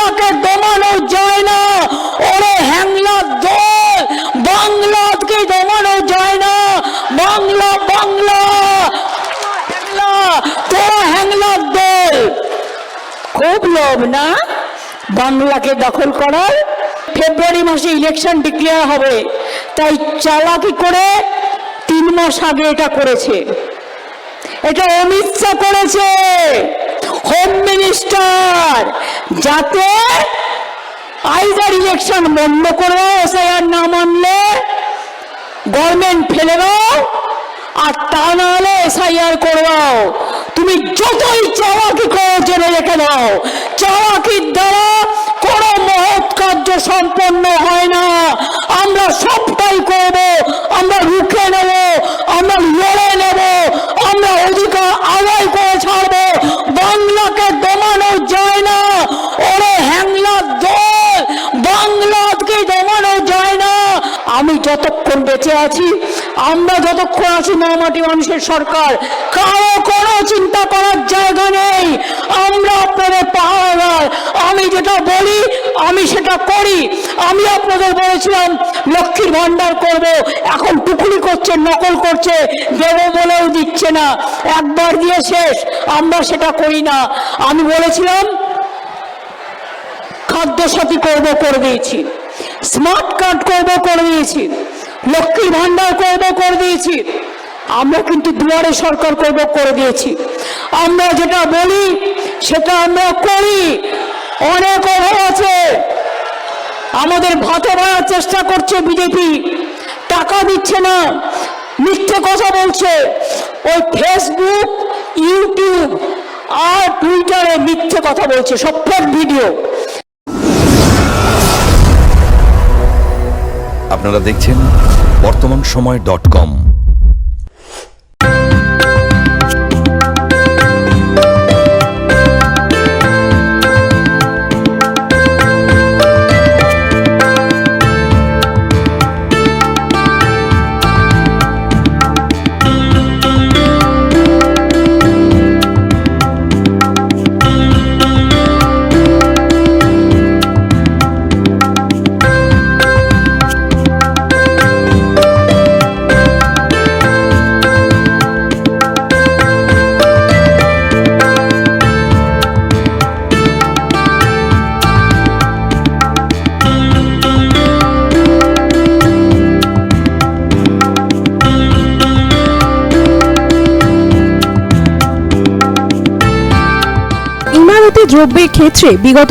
বাংলাকে দমানো যায় না। ওরে হ্যাংলার দল, বাংলাকে দমানো যায় না। বাংলা বাংলা হ্যাংলা, তোরা হ্যাংলার দল। খুব লোভ না বাংলাকে দখল করার। ফেব্রুয়ারি মাসে ইলেকশন ডিক্লেয়ার হবে, তাই চালাকি করে 3 মাস আগে এটা করেছে। এটা অমিত শাহ করেছে, হোম মিনিস্টার, যাতে আইদার ইলেকশন বন্ধ করো, এসআইআর না মানলে গভর্নমেন্ট ফেলে দাও, আর তা না হলে এসআইআর করবাও। তুমি যতই চালাকি করো জেনে রেখে দাও, চালাকির দ্বারা কোনো মহৎ কার্য সম্পন্ন হয় না। আমরা সবটাই করব, আমরা রুখে নেব, আমরা লড়ে নেব, আমরা অধিকার আদায় করে ছাড়বো। বাংলাকে দমানো যায় না। ওরে হ্যাংলার দল, বাংলাকে দমানো যায় না। আমি যতক্ষণ বেঁচে আছি, আমরা যতক্ষণ আছি মহামাটি মানুষের সরকার, কারো কোনো চিন্তা করার জায়গা নেই। আমরা আপনাদের পাহারাদার। আমি যেটা বলি আমি সেটা করি। আমি আপনাদের বলেছিলাম লক্ষ্মীর ভান্ডার করব, এখন টুকুলি করছে, নকল করছে, দেবো বলেও দিচ্ছে না। একবার দিয়ে শেষ, আমরা সেটা করি না। আমি বলেছিলাম খাদ্যসাথী করব, করে দিয়েছি। স্মার্ট কার্ড করব, করে দিয়েছি। লক্ষ্মীর ভান্ডার করব, করে দিয়েছি। আমরা কিন্তু দুয়ারে সরকার করব, করে দিয়েছি। আমরা যেটা বলি সেটা আমরা করি। অনেক অভাব আছে, আমাদের ভাতে ভরার চেষ্টা করছে বিজেপি, টাকা দিচ্ছে না, মিথ্যে কথা বলছে। ওই ফেসবুক, ইউটিউব আর টুইটারে মিথ্যে কথা বলছে, সব ফেক ভিডিও। আপনারা দেখছেন বর্তমানসময়.com। দ্রব্যের ক্ষেত্রে বিগত